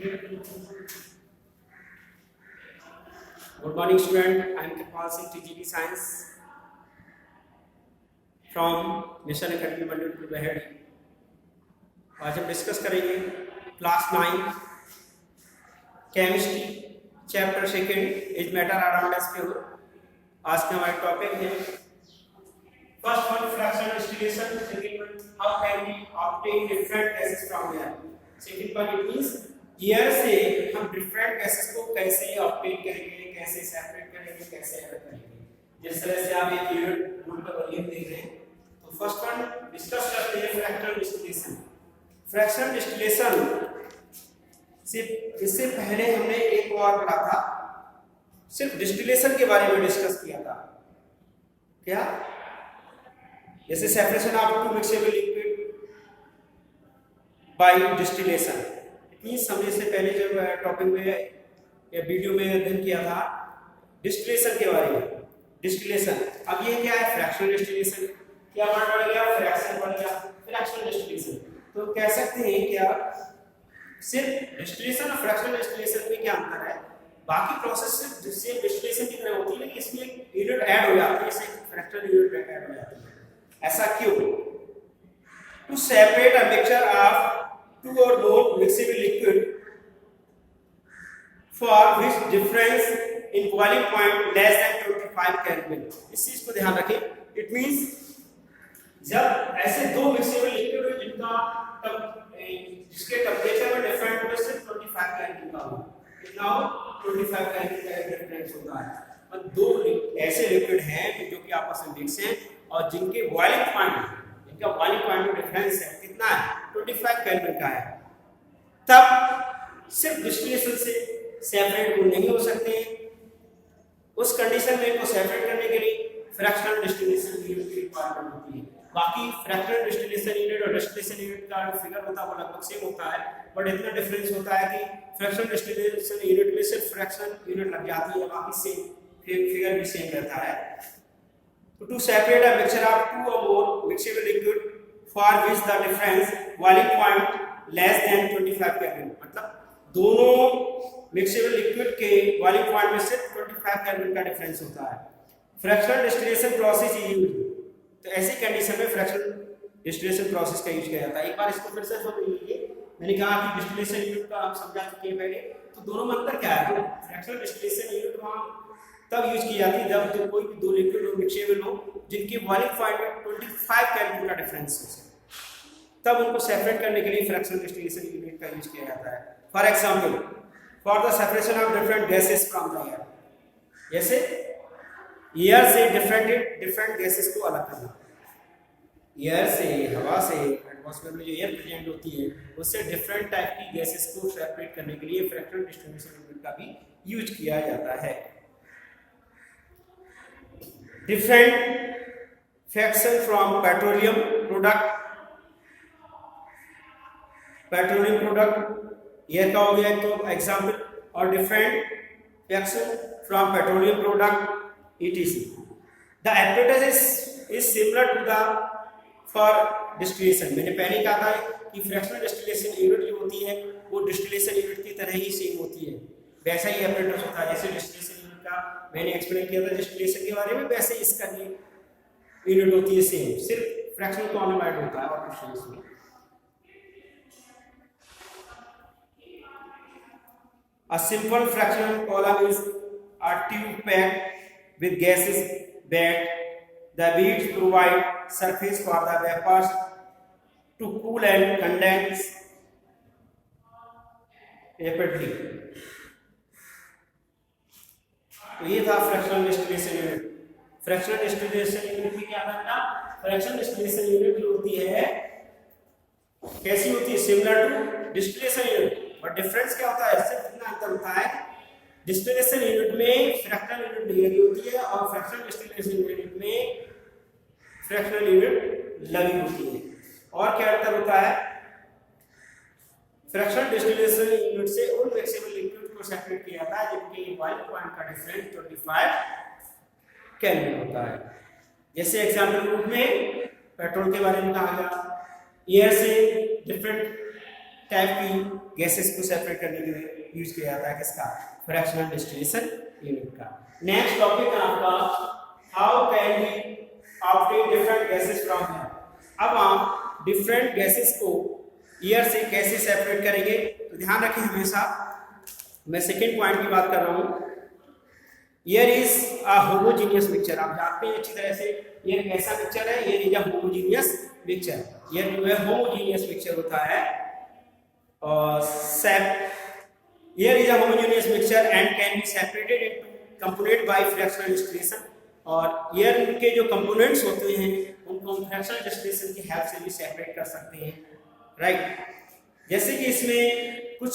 Good morning, student. I am Kirpal Singh, TGT Science from National Academy मंडल बहेड़ी। आज हम discuss करेंगे class 9 chemistry chapter second is matter around us pure. आज का हमारा topic है first one fraction distillation, second one how can we obtain different gases from air. Second one it means air से हम different gases को कैसे obtain करेंगे, कैसे सेपरेट करेंगे, कैसे अलग करेंगे। जिस तरह से आप एक यूनिट रूल का वॉल्यूम देख रहे हैं, तो फर्स्ट वन डिस्कस करते हैं फ्रैक्शनल डिस्टिलेशन। फ्रैक्शनल डिस्टिलेशन सिर्फ इससे पहले हमने एक और पढ़ा था, सिर्फ डिस्टिलेशन के बारे में डिस्कस किया था। क्या? जैसे separation of two mixable liquid by distillation. Means हमने इससे पहले जब टॉपिक में या वीडियो में अध्ययन किया था डिस्टिलेशन के बारे में। डिस्टिलेशन, अब ये क्या है? Fractional distillation. क्या वर्ड बढ़ गया? फ्रैक्शन बढ़ गया, फ्रैक्शनल डिस्टिलेशन। तो कह सकते हैं क्या सिर्फ डिस्टिलेशन और फ्रैक्शनल डिस्टिलेशन में क्या अंतर है? बाकी प्रोसेस सिर्फ डिस्टिलेशन की तरह होती है, लेकिन इसमें एक यूनिट ऐड हो जाती है, जैसे फ्रैक्शनल यूनिट ऐड हो जाती है। ऐसा क्यों? To separate a mixture of two or more mixable liquid for which difference in boiling point less than 25 Kelvin। इस चीज को ध्यान रखें। इट मींस जब ऐसे दो मिक्सेबल लिक्विड हो जिसके टेम्परेचर में डिफरेंट हो सिर्फ 25 केल्विन का हो, कितना हो? 25 केल्विन का डिफरेंस होता है। मतलब दो ऐसे लिक्विड हैं जो कि आपस में मिक्स हैं और जिनके बॉइलिंग पॉइंट में डिफरेंस है कितना है? 25 केल्विन का है। तब सिर्फ डिस्टिलेशन से सेपरेट वो नहीं हो सकते। उस कंडीशन में इनको सेपरेट करने के लिए फ्रैक्शनल डिस्टिलेशन यूनिट की रिक्वायरमेंट होती है। बाकी फ्रैक्शनल डिस्टिलेशन यूनिट और डिस्टिलेशन यूनिट का जो फिगर होता है वो लगभग सेम होता है, बट इतना डिफरेंस होता है कि फ्रैक्शनल डिस्टिलेशन यूनिट में सिर्फ फ्रैक्शनल यूनिट लग जाती है, बाकी सेम फिगर भी सेम रहता है। To separate a mixture of two or more mixable liquid for which the difference boiling point less than 25 Kelvin, मतलब दोनों मिक्सेबल लिक्विड के बॉइलिंग पॉइंट में सिर्फ 25 केल्विन का डिफरेंस होता है। Fractional distillation process is used. तो ऐसी कंडीशन में फ्रैक्शनल डिस्टिलेशन प्रोसेस का यूज किया जाता है। एक बार इसको फिर से समझ लीजिए। मैंने कहा कि डिस्टिलेशन यूनिट का हम समझा चुके हैं पहले, तो दोनों में अंतर क्या है? फ्रैक्शनल डिस्टिलेशन यूनिट वहां तब यूज की जाती है जब तो कोई भी दो लिक्विड हो मिक्सेबल हो जिनके बॉइलिंग पॉइंट में 25 केल्विन का डिफरेंस हो, तब उनको सेपरेट करने के लिए फ्रैक्शनल डिस्टिलेशन यूनिट का यूज किया जाता है। For example for the separation of different gases from the air, जैसे एयर से डिफरेंट गैसेस को अलग करना। एयर से, हवा से, एटमॉस्फेयर में जो एयर प्रेजेंट होती है उससे डिफरेंट टाइप की गैसेस को सेपरेट करने के लिए फ्रैक्शनल डिस्टिलेशन यूनिट का भी यूज किया जाता है। Different fraction from petroleum product यह क्या हो गया तो एग्जाम्पल, और different fraction from petroleum product etc। The apparatus is similar to the for distillation। मैंने पहले कहा था कि फ्रैक्शनल डिस्टिलेशन यूनिट जो होती है वो डिस्टिलेशन यूनिट की तरह ही सेम होती है, वैसा ही apparatus होता है। जैसे डिस्टिलेशन मैंने एक्सप्लेन किया था डिस्टिलेशन के बारे में, वैसे इसका भी यूनिट होती है सेम, सिर्फ फ्रैक्शनल कॉलम ऐड होता है और कुछ नहीं इसमें। A simple fractional column is a tube packed with gases bed. The beads provide surface for the vapors to cool and condense rapidly। तो ये था fractional distillation unit. Fractional distillation unit में क्या था? फ्रैक्शनल डिस्टिलेशन यूनिट जो होती है कैसी होती है? Similar to distillation unit, but difference क्या होता है? सिर्फ इतना अंतर होता है, डिस्टिलेशन यूनिट में फ्रैक्शनल यूनिट नहीं लगी होती है और फ्रैक्शनल डिस्टिलेशन यूनिट में फ्रैक्शनल यूनिट लगी होती है। और क्या अंतर होता है? फ्रैक्शनल डिस्टिलेशन यूनिट से उन मिक्सेबल लिक्विड को सेपरेट किया जाता है जिनके बॉइलिंग पॉइंट का डिफरेंस 25 केल्विन होता है। जैसे एग्जांपल रूप में पेट्रोल के बारे में कहा गया, एयर से डिफरेंट टाइप की गैसेस को सेपरेट करने के लिए यूज किया जाता है किसका, फ्रैक्शनल डिस्टिलेशन यूनिट का। नेक्स्ट टॉपिक है आपका how can we obtain different gases from air. अब आप डिफरेंट गैसेस को एयर से कैसे सेपरेट करेंगे, तो ध्यान रखें हमेशा, मैं सेकेंड पॉइंट की बात कर रहा हूँ। Air is a homogeneous mixture. आप जानते हैं अच्छी तरह से एयर कैसा मिक्सचर है, air is a homogeneous mixture. Air जो है होमोजीनियस मिक्सचर होता है और air is a homogeneous mixture and can be separated into component by fractional distillation. और एयर के जो कंपोनेंट्स होते हैं उनको हम फ्रैक्शनल डिस्टिलेशन की हेल्प से भी सेपरेट कर सकते हैं, राइट। जैसे कि इसमें कुछ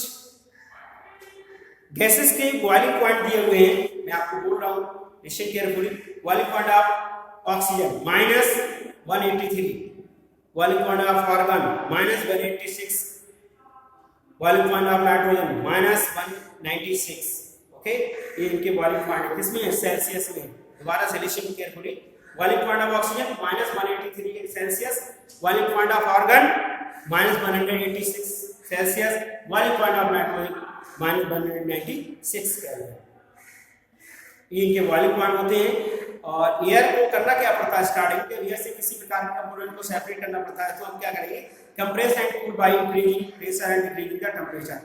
गैसेस के बॉइलिंग पॉइंट दिए हुए हैं, मैं आपको बोल रहा हूँ, listen carefully. Boiling point of oxygen -183, boiling point of argon -186, boiling point of nitrogen -196। Okay, ये इनके बॉइलिंग पॉइंट है, किसमें है, सेल्सियस में। दोबारा से listen carefully. Boiling point of oxygen -183 Celsius, boiling point of argon -186 Celsius, boiling point of nitrogen -196 kelvin. ये इनके बॉइलिंग पॉइंट होते हैं। और एयर को करना क्या पड़ता है, स्टार्टिंग में एयर से किसी प्रकार के कंपोनेंट को सेपरेट करना पड़ता है, तो हम क्या करेंगे, compress and cool by increasing pressure and decreasing the temperature.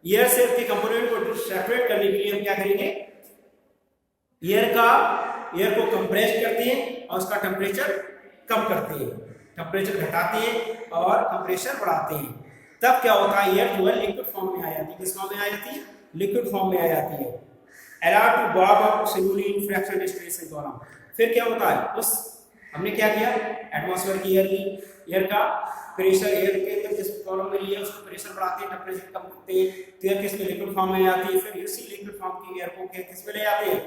Air से के कंपोनेंट को सेपरेट करने के लिए हम क्या करेंगे, एयर को कंप्रेस करते हैं और उसका टेंपरेचर कम करते हैं, टेंपरेचर घटाते हैं और कंप्रेशर बढ़ाते हैं। तब क्या होता है, एयर जो है लिक्विड फॉर्म में आ जाती है। किस फॉर्म में आ जाती है, लिक्विड फॉर्म में आ जाती है। Allow to bob up singularly in fractional distillation column. फिर क्या होता है, उस हमने क्या किया, एटमॉस्फेयर की एयर का प्रेशर, एयर के अंदर जिस कॉलम में लिया उसका प्रेशर बढ़ाते हैं, टेंपरेचर कम करते हैं, तो एयर किस में, लिक्विड फॉर्म में आती है। फिर इसी लिक्विड फॉर्म की एयर को किस में ले जाते हैं,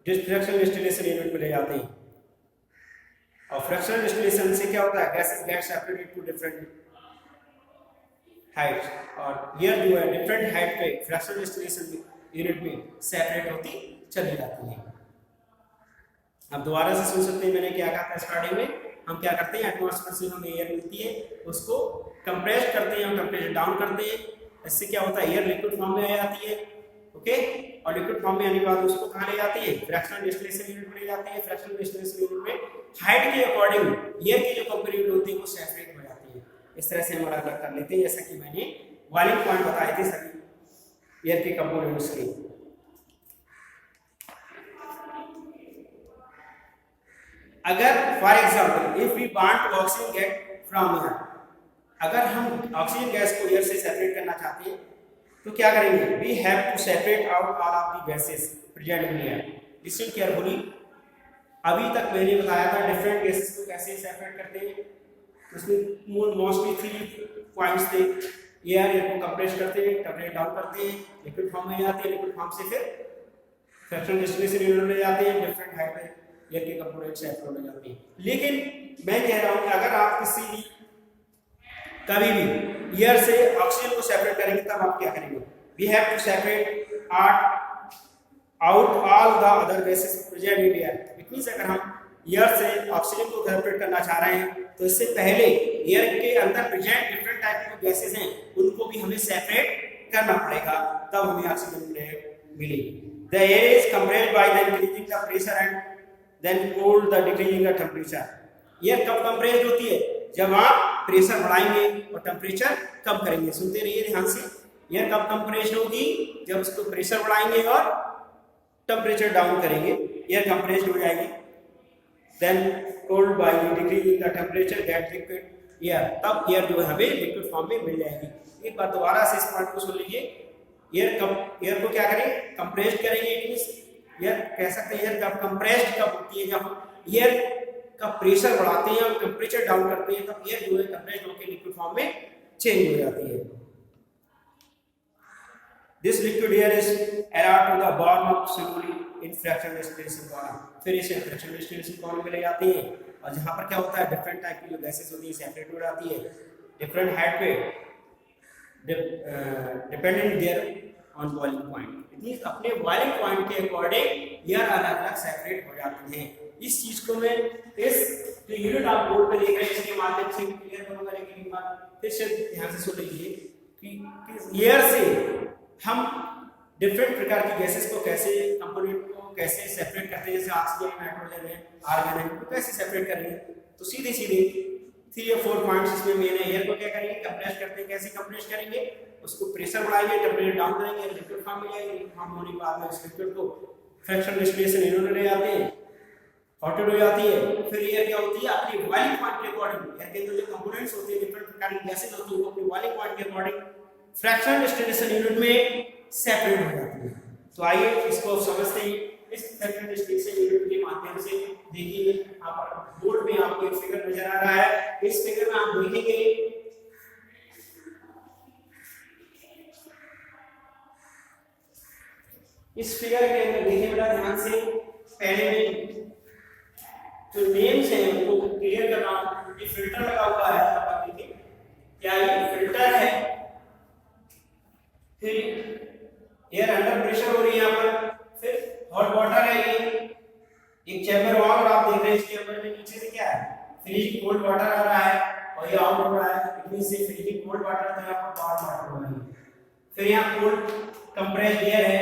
फ्रैक्शनल डिस्टिलेशन यूनिट में ले जाते हैं। और फ्रैक्शनल डिस्टिलेशन से क्या होता है, gases get separated to different height, और एयर जो है डिफरेंट हाइट पे फ्रैक्शनल डिस्टिलेशन यूनिट में सेपरेट होती चली जाती है। अब दोबारा से सुन सकते हैं, मैंने क्या कहा था स्टार्टिंग में, हम क्या करते हैं, एटमॉस्फेयर से हमें एयर मिलती है, उसको कंप्रेस करते हैं और टेंपरेचर डाउन करते हैं। इससे क्या होता है, एयर लिक्विड फॉर्म में आ जाती है, ओके। और लिक्विड फॉर्म में आने के बाद उसको कहाँ ले जाते हैं, फ्रैक्शनल डिस्टिलेशन यूनिट में ले जाते हैं। फ्रैक्शनल डिस्टिलेशन यूनिट में हाइट के अकॉर्डिंग एयर की जो कंपोनेंट होती है वो सेपरेट हो जाती है। इस तरह से हम अलग अलग कर लेते हैं, जैसा कि मैंने बॉइलिंग पॉइंट बताए थे सभी एयर के कंपोनेंट्स के। अगर for example if we want oxygen get from air, अगर हम ऑक्सीजन गैस को एयर से सेपरेट करना चाहते हैं तो क्या करेंगे, we have to separate out all of the gases present in air. Listen carefully. अभी तक मैंने बताया था डिफरेंट गैसेस को कैसे सेपरेट करते हैं, उसमें मोस्टली 3 पॉइंट्स थे। एयर को कंप्रेस करते हैं, टेंपरेचर डाउन करते हैं, लिक्विड फॉर्म में आते हैं, लिक्विड फॉर्म से फिर फ्रैक्शनल डिस्टिलेशन यूनिट में जाते हैं, डिफरेंट हाइट पे एयर के कंपोनेंट सेपरेट हो जाते हैं। लेकिन मैं कह रहा हूं कि अगर आप कभी भी एयर से ऑक्सीजन को सेपरेट करेंगे तब आप क्या करेंगे, we have to separate out all the other gases present in air. It means अगर हम एयर से ऑक्सीजन को सेपरेट करना चाह रहे हैं तो इससे पहले एयर के अंदर प्रेजेंट डिफरेंट टाइप के गैसेस हैं उनको भी हमें सेपरेट करना पड़ेगा, तब हमें ऑक्सीजन मिलेगी। The air is compressed by the increasing the pressure and then cooled the decreasing the temperature. Air कब कंप्रेस्ड होती है, जब आप प्रेशर बढ़ाएंगे और टेंपरेचर कम करेंगे। सुनते रहिए ध्यान से, एयर कब कंप्रेस्ड होगी, जब उसको प्रेशर बढ़ाएंगे और टेंपरेचर डाउन करेंगे, एयर कंप्रेस्ड हो जाएगी। Then cooled by decreasing the temperature get liquid air, तब एयर जो है हमें लिक्विड फॉर्म में मिल जाएगी। एक बार दोबारा से इस पॉइंट को सुन लीजिए, एयर को क्या करें, कंप्रेस्ड करेंगे। इट मींस एयर कह सकते हैं एयर कब कंप्रेस्ड कब होती है, जब एयर का प्रेशर बढ़ाते हैं और टेंपरेचर डाउन करते हैं, तब एयर जो है कंप्रेस्ड होकर लिक्विड फॉर्म में चेंज हो जाती है। This liquid air is allowed to the bottom of solely in fractional distillation column। फिर इसे फ्रैक्शनल डिस्टिलेशन कॉलम में ले जाते हैं और जहाँ पर क्या होता है, डिफरेंट टाइप की जो गैसेस होती है सेपरेट हो जाती है डिफरेंट हाइट पे, dependent their on boiling point. Means अपने बॉइलिंग पॉइंट के अकॉर्डिंग एयर अलग अलग सेपरेट हो जाती हैं। इस चीज को मैं इस जो यूनिट आप बोर्ड पे देख रहे हैं इसके माध्यम से क्लियर करूंगा, लेकिन एक बार फिर से ध्यान से सुन लीजिए। कि एयर से हम डिफरेंट प्रकार की गैसेस को कैसे, कंपोनेंट को कैसे सेपरेट करते हैं, जैसे ऑक्सीजन, नाइट्रोजन है, आर्गन है, तो कैसे सेपरेट करेंगे। तो सीधे सीधे 3 या 4 पॉइंट्स इसमें मेन है। एयर को क्या करेंगे, कंप्रेस करते हैं। कैसे कंप्रेस करेंगे, उसको प्रेशर बढ़ाएंगे, टेम्परेचर डाउन करेंगे, लिक्विड फॉर्म में जाएगी। लिक्विड फॉर्म होने के बाद में इस लिक्विड को फ्रैक्शनल डिस्टिलेशन इन्होंने ले जाते हैं, हॉटेड हो जाती है। फिर एयर क्या होती है, अपनी बॉइलिंग पॉइंट के अकॉर्डिंग, एयर के अंदर जो कंपोनेंट्स होते हैं, डिफरेंट प्रकार की गैसेस होती है, वो अपनी बॉइलिंग पॉइंट के अकॉर्डिंग फ्रैक्शनल डिस्टिलेशन यूनिट में सेपरेट हो जाती है। तो आइए इसको समझते हैं। इस फ्रैक्शनल डिस्टिलेशन यूनिट के माध्यम से देखिए, यहाँ पर बोर्ड में आपको एक फिगर नजर आ रहा है। इस फिगर में आप देखेंगे, इस फिगर के अंदर देखिए बेटा ध्यान से, पहले में जो नेम्स हैं उनको क्लियर करना। ये फिल्टर लगा हुआ है, आप देखिए क्या ये फिल्टर है। फिर एयर अंडर प्रेशर हो रही है यहाँ पर। फिर हॉट वाटर है, ये एक चैम्बर वाल, और आप देख रहे हैं इस चैम्बर में नीचे से क्या है, फ्रीजिंग कोल्ड वाटर आ रहा है और ये आउट हो रहा है। इतनी से फ्रीजिंग कोल्ड वाटर तो यहाँ पर वार्म वाटर हो रहा है। फिर यहाँ कोल्ड कंप्रेस्ड एयर है,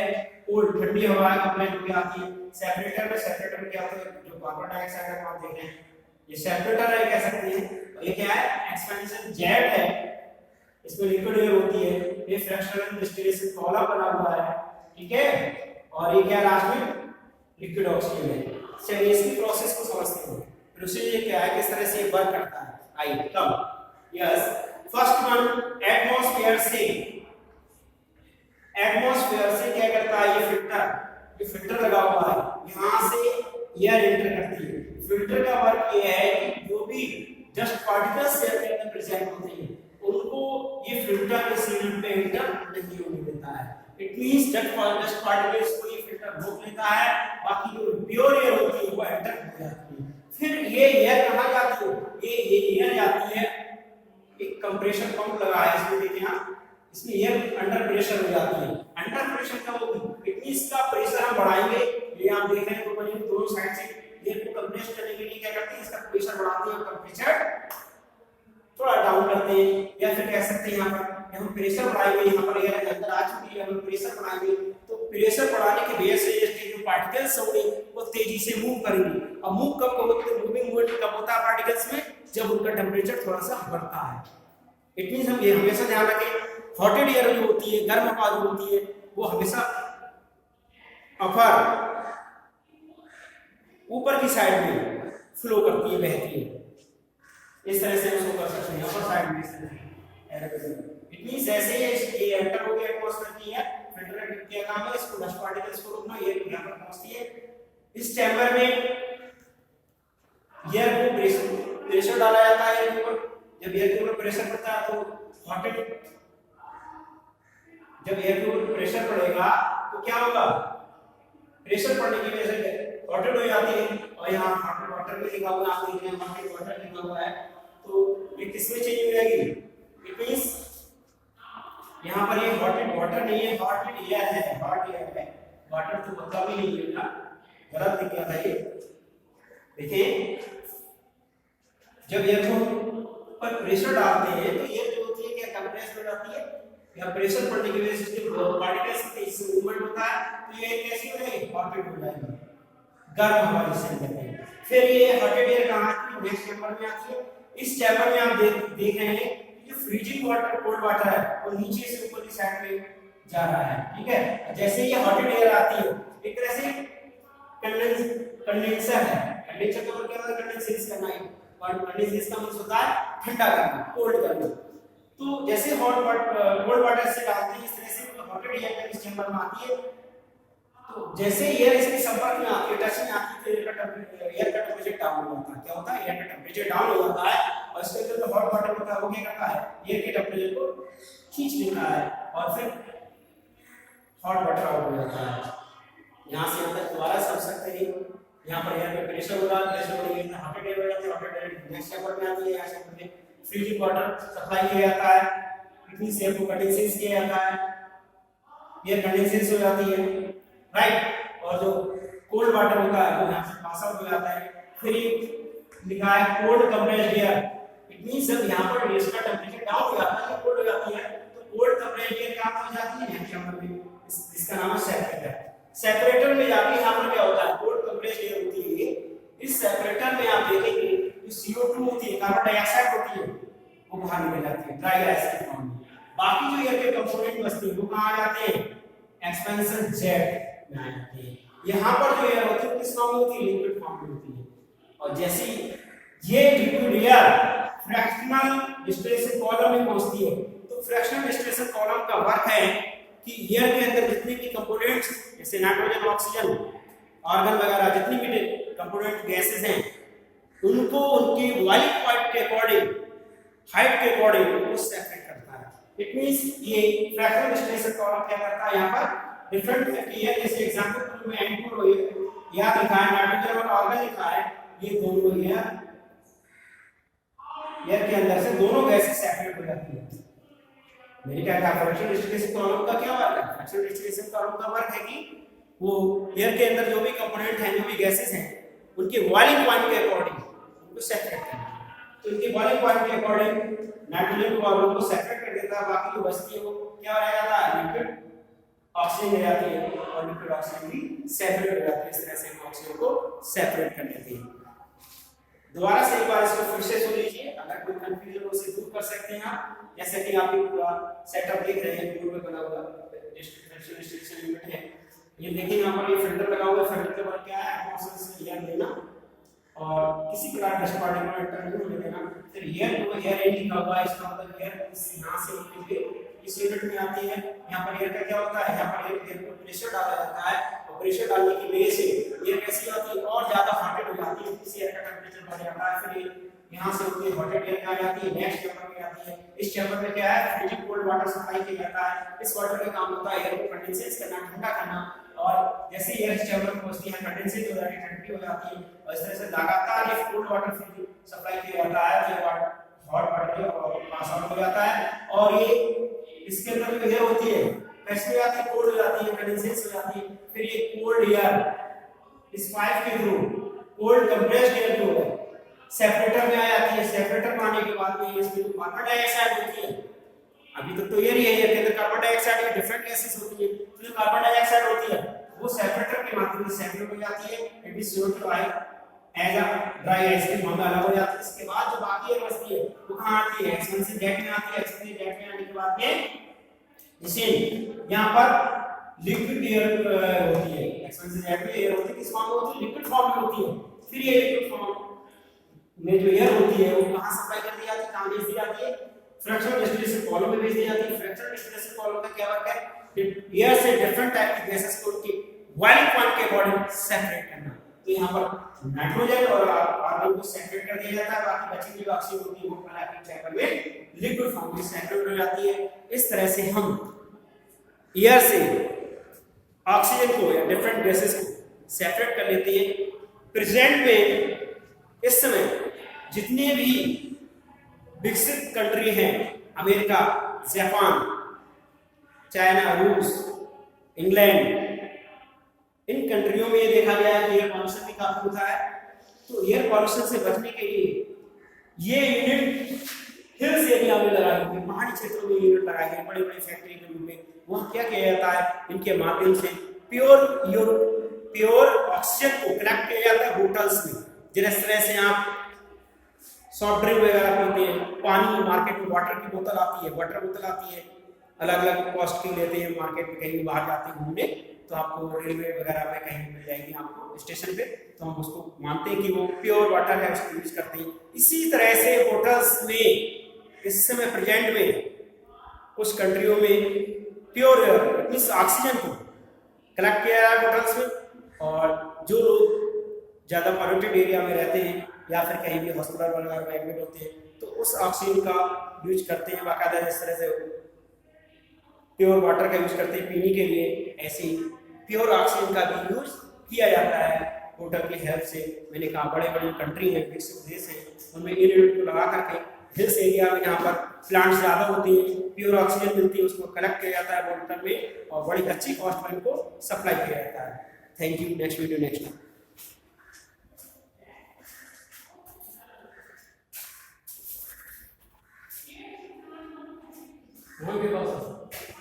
कोल्ड ठंडी हवा कंप्रेस होकर आती है। सेपरेटर में क्या होता है, जो कार्बन डाइऑक्साइड है आप देख रहे हैं, ये सेपरेटर है कह सकते हैं। और ये क्या है, एक्सपेंशन जेट है, इसमें लिक्विड एयर होती है। ये फ्रैक्शनल डिस्टिलेशन कॉलम बना हुआ है, ठीक है। और ये क्या लास्ट में लिक्विड ऑक्सीजन है। चलिए इसकी प्रोसेस को समझते हैं। प्रोसीजर क्या है, किस तरह से ये वर्क करता है। आइए कम यस, फर्स्ट वन एटमॉस्फेयर से क्या करता है, ये फिल्टर लगा हुआ है, यहाँ से एयर एंटर करती है। फिल्टर का वर्क ये है कि जो भी डस्ट पार्टिकल्स एयर के अंदर प्रेजेंट होते हैं उनको ये फिल्टर इस यूनिट पे एंटर नहीं होने देता है। इट मींस डस्ट पार्टिकल्स को ये फिल्टर रोक लेता है, बाकी जो प्योर एयर होती है वो एंटर हो जाती है। फिर ये एयर कहाँ जाती है, ये एयर जाती है, एक कंप्रेशर पंप लगा है इसमें, देखिए यहाँ इसमें एयर अंडर प्रेशर हो जाती है। अंडर प्रेशर का वो इसका प्रेशर हम बढ़ाएंगे, ये आप देख रहे हैं तो दोनों साइड से एयर को कंप्रेस करने के लिए क्या करते हैं, इसका प्रेशर बढ़ाते हैं, टेंपरेचर थोड़ा डाउन करते हैं। या फिर कह सकते हैं यहाँ पर हम प्रेशर बढ़ाएंगे, यहाँ पर एयर अंदर आ चुकी है, हम प्रेशर बढ़ाएंगे तो प्रेशर बढ़ाने की वजह से जो पार्टिकल्स होंगे वो तेजी से मूव करेंगे। और मूव कब होते हैं, मूविंग मूवमेंट कब होता है पार्टिकल्स में, जब उनका टेंपरेचर थोड़ा सा बढ़ता है। इट मींस हम ये हमेशा ध्यान रखें, हॉटेड एयर जो होती है, गर्म हवा जो होती है, वो हमेशा अपर ऊपर की साइड में फ्लो करती है, बहती है। इस तरह से उसको कर सकते हैं, अपर साइड में इस तरह से। इट मींस जैसे ये एंटर हो गया एटमॉस्फेयर की है, फिल्टर क्या काम है, इसको डस्ट पार्टिकल्स को रोकना, एयर यहां पर पहुंचती है। इस चैम्बर में एयर को प्रेशर डाला जाता है एयर के ऊपर। जब एयर के ऊपर प्रेशर पड़ता है तो हॉटेड, जब एयर के ऊपर प्रेशर पड़ेगा तो क्या होगा, प्रेशर पड़ने की वजह से हॉटेड हो जाती है। और यहाँ हॉटेड वाटर में लिखा हुआ है, आप देख रहे हैं हॉटेड वाटर लिखा हुआ है, तो ये किसमें चेंज हो जाएगी, इट मींस यहाँ पर ये हॉटेड वाटर नहीं है, हॉटेड एयर है, हॉट एयर है। वाटर तो पता भी नहीं है ना, गलत लिख गया था ये। देखिए जब एयर को पर प्रेशर डालते हैं तो एयर जो होती है क्या कंप्रेस हो जाती है, या प्रेशर पड़ने की वजह से पार्टिकल्स से मूवमेंट होता है, तो ये कैसी हो जाएगी, हॉटेड हो जाएगी, गर्म हवा जिसे कहते हैं। फिर ये हॉटेड एयर कहाँ आती है, नेक्स्ट चैम्बर में आती है। इस चैम्बर में आप देख रहे हैं कि जो फ्रीजिंग वाटर, कोल्ड वाटर है, वो नीचे से ऊपर की साइड में जा रहा है, ठीक है। जैसे ये हॉटेड एयर आती है, एक तरह से कंडेंसर है। कंडेंसर का मतलब क्या होता है, कंडेंसेशन करना है, और कंडेंसेशन का मतलब होता है ठंडा करना, कोल्ड करना। तो जैसे कोल्ड वाटर से डालते हैं, इस तरह से हॉटेड एयर इस चैम्बर में आती है। तो जैसे एयर इसके संपर्क में आती है, टच में आती है, तो एयर का टेंपरेचर डाउन हो जाता है। क्या होता है, एयर का टेंपरेचर डाउन हो जाता है, और इसके अंदर जो हॉट वाटर होता है वो क्या करता है, एयर के टेंपरेचर को खींच लेता है, और फिर हॉट वाटर आउट हो जाता है। यहाँ से अंदर दोबारा समझ सकते हैं, यहाँ पर एयर में प्रेशर हो रहा है, प्रेशर बढ़ने के बाद हॉटेड एयर हो जाती है, हॉटेड एयर नेक्स्ट चैम्बर में आती है, यहाँ चैम्बर में फ्रीजिंग वाटर सप्लाई किया जाता है, इतनी से एयर को कंडेंसेशन किया जाता है, एयर कंडेंसेशन हो जाती है, राइट। और जो कोल्ड वाटर होता है वो यहाँ से पास आउट हो जाता है। फिर लिखा है cold compressed air, it means जब यहाँ पर इसका टेंपरेचर डाउन हो जाता है, कोल्ड हो जाती है, तो कोल्ड कंप्रेस्ड एयर क्या हो जाती है नेक्स्ट चैम्बर में, इसका नाम है सेपरेटर। सेपरेटर में जाके यहाँ पर क्या होता है, कोल्ड कंप्रेस्ड एयर होती है ये। इस सेपरेटर में आप देखेंगे जो CO2 होती है, कार्बन डाइऑक्साइड होती है, वो बाहर निकल जाती है ड्राई गैस के फॉर्म में। बाकी जो एयर के कंपोनेंट बचते हैं वो कहाँ आ जाते हैं, एक्सपेंशन जेट में आ जाते हैं। यहाँ पर जो एयर होती है किस फॉर्म में होती है, लिक्विड फॉर्म में होती है। और जैसे ये liquid air fractional distillation column में पहुंचती है, तो फ्रैक्शनल डिस्टिलेशन कॉलम का वर्क है कि एयर के अंदर जितने भी कंपोनेंट्स जैसे नाइट्रोजन, ऑक्सीजन, आर्गन वगैरह जितनी भी कंपोनेंट गैसेस हैं उनको उनकी वॉल्यूम पॉइंट के अकॉर्डिंग, हाइट के अकॉर्डिंग उनको सेपरेट करता है। इट मींस ये फ्रैक्शनल डिस्टिलेशन कॉलम क्या करता है, यहाँ पर डिफरेंट एयर जैसे एग्जांपल में N2 यहाँ लिखा है, नाइट्रोजन और आर्गन लिखा है, ये दोनों एयर के अंदर से दोनों गैसेस सेपरेट हो जाती है। मैंने क्या कहा, फ्रैक्शनल डिस्टिलेशन कॉलम का क्या वर्क है, फ्रैक्शनल डिस्टिलेशन कॉलम का वर्क है कि वो एयर के अंदर जो भी कंपोनेंट हैं, जो भी गैसेस हैं, उनके बॉइलिंग पॉइंट के अकॉर्डिंग उनको सेपरेट करना। तो इनके बॉइलिंग पॉइंट के अकॉर्डिंग नाइट्रोजन को और उनको सेपरेट कर देता है, बाकी जो बचती है वो क्या रह जाता है, लिक्विड ऑक्सीजन रह जाती है और लिक्विड ऑक्सीजन भी सेपरेट हो जाती है। इस तरह से हम ऑक्सीजन को सेपरेट कर लेते हैं। दोबारा से एक बार इसको फिर से सुन लीजिए, अगर कोई कंफ्यूजन हो उसे दूर कर सकते हैं आप। जैसे कि आप ये पूरा सेटअप देख रहे हैं, बोर्ड में बना हुआ डिस्ट्रीब्यूशन यूनिट है, ये देखिए यहाँ पर ये फिल्टर लगा हुआ है। फिल्टर के बाद क्या है, एटमॉस्फेयर से एयर लेना और किसी प्रकार डस्ट पार्टिकल एंटर नहीं होने देना। फिर एयर को एयर इन लिखा हुआ है, इसका मतलब एयर यहाँ से होते हुए इस यूनिट में आती है। यहाँ पर एयर का क्या होता है, यहाँ पर एयर को प्रेशर डाला जाता है और प्रेशर डालने की वजह से एयर कैसी होती है, और ज्यादा हॉटेड हो जाती है, इस एयर का टेंपरेचर बढ़ जाता है। फिर यहाँ से होती है हॉटेड एयर आ जाती है, नेक्स्ट चैम्बर में आती है। इस चैम्बर में क्या है, फ्रीजिंग कोल्ड वाटर सप्लाई किया जाता है। इस वाटर का काम होता है एयर को कंडेंसेट करना, ठंडा करना, और जैसे एयर इस चैम्बर में पहुंचती है कंडेंसेट हो जाती है, ठंडी हो जाती है, और इस तरह से लगातार ये कोल्ड वाटर फ्रीजिंग सप्लाई किया जाता है। ये हॉट वाटर पास आउट हो जाता है और ये इसके अंदर जो एयर होती है कैसे हो जाती है, कोल्ड हो जाती है, कंडेंसेट हो जाती है। फिर ये कोल्ड एयर इस पाइप के थ्रू कोल्ड कंप्रेस्ड एयर जो है सेपरेटर में आ जाती है। सेपरेटर में आने के बाद में इसमें जो कार्बन डाइऑक्साइड होती है, अभी तक तो एयर ही है, एयर के अंदर कार्बन डाइऑक्साइड की डिफरेंट गैसेस होती है, तो जो कार्बन डाइऑक्साइड होती है वो सेपरेटर के माध्यम से सेपरेट हो जाती है। It is CO2 as a dry gas के फॉर्म में अलग हो जाती है। इसके बाद जो बाकी एयर बचती है वो कहां आती है, एक्सपेंसिव जेट में आती है। एक्सपेंसिव जेट में आने के बाद में इसे यहां पर लिक्विड एयर होती है। एक्सपेंसिव जेट में एयर होती है, किस फॉर्म में होती है, लिक्विड फॉर्म में होती है। फिर ये लिक्विड फॉर्म में जो एयर होती है वो कहां सप्लाई कर दी जाती है, कहां भेज दी जाती है, फ्रैक्शनल डिस्टिलेशन कॉलम में भेज दी जाती है। फ्रैक्शनल डिस्टिलेशन कॉलम का क्या वर्क है, एयर से डिफरेंट टाइप की गैसेस को उनके बॉइलिंग पॉइंट के अकॉर्डिंग सेपरेट करना। तो यहाँ पर नाइट्रोजन और आर्गन को सेपरेट कर दिया जाता है, बाकी बची हुई ऑक्सीजन होती है वो प्लास्टिक चैम्बर में लिक्विड फॉर्म में सेपरेट हो जाती है। इस तरह से हम एयर से ऑक्सीजन को या डिफरेंट गैसेस को सेपरेट कर लेते हैं। प्रेजेंट में इस समय जितने भी विकसित कंट्री हैं, अमेरिका, जापान, चाइना, रूस, इंग्लैंड, इन कंट्रियों में ये देखा गया है कि एयर पॉल्यूशन भी काफी होता है। तो एयर पॉल्यूशन से बचने के लिए ये यूनिट हिल्स एरिया में लगाई गई, पहाड़ी क्षेत्रों में यूनिट लगाई गई, बड़े बड़े फैक्ट्री के रूप में। वहाँ क्या किया जाता है, इनके माध्यम से प्योर ऑक्सीजन को कलेक्ट किया जाता है होटल्स में। जिस तरह से आप सॉफ्ट ड्रिंक वगैरह पीते हैं, पानी मार्केट में वाटर की बोतल आती है, वाटर बोतल आती है, अलग अलग कॉस्ट की लेते हैं मार्केट में, कहीं बाहर जाते हैं घूमने तो आपको रेलवे वगैरह में कहीं मिल जाएगी आपको स्टेशन पे, तो हम उसको मानते हैं कि वो प्योर वाटर है, उसको यूज करते हैं। इसी तरह से होटल्स में इस समय प्रेजेंट में कुछ कंट्रियों में प्योर मींस ऑक्सीजन को कलेक्ट किया जाए होटल्स में, और जो लोग ज़्यादा पॉल्यूटेड एरिया में रहते हैं या फिर कहीं भी हॉस्पिटल वगैरह में एडमिट होते हैं तो उस ऑक्सीजन का यूज करते हैं बाकायदा। जिस तरह से प्योर वाटर का यूज करते हैं पीने के लिए, ऐसे ही प्योर ऑक्सीजन का भी यूज किया जाता है होटल की हेल्प से। मैंने कहा बड़े बड़े कंट्री हैं, विकसित देश हैं, उनमें इन यूनिट को लगा करके हिल्स एरिया में जहाँ पर प्लांट्स ज़्यादा होते हैं, प्योर ऑक्सीजन मिलती है, उसको कलेक्ट किया जाता है बोतल में और बड़ी अच्छी कॉस्ट पर इनको सप्लाई किया जाता है। Thank you. Next video next. Wall के पास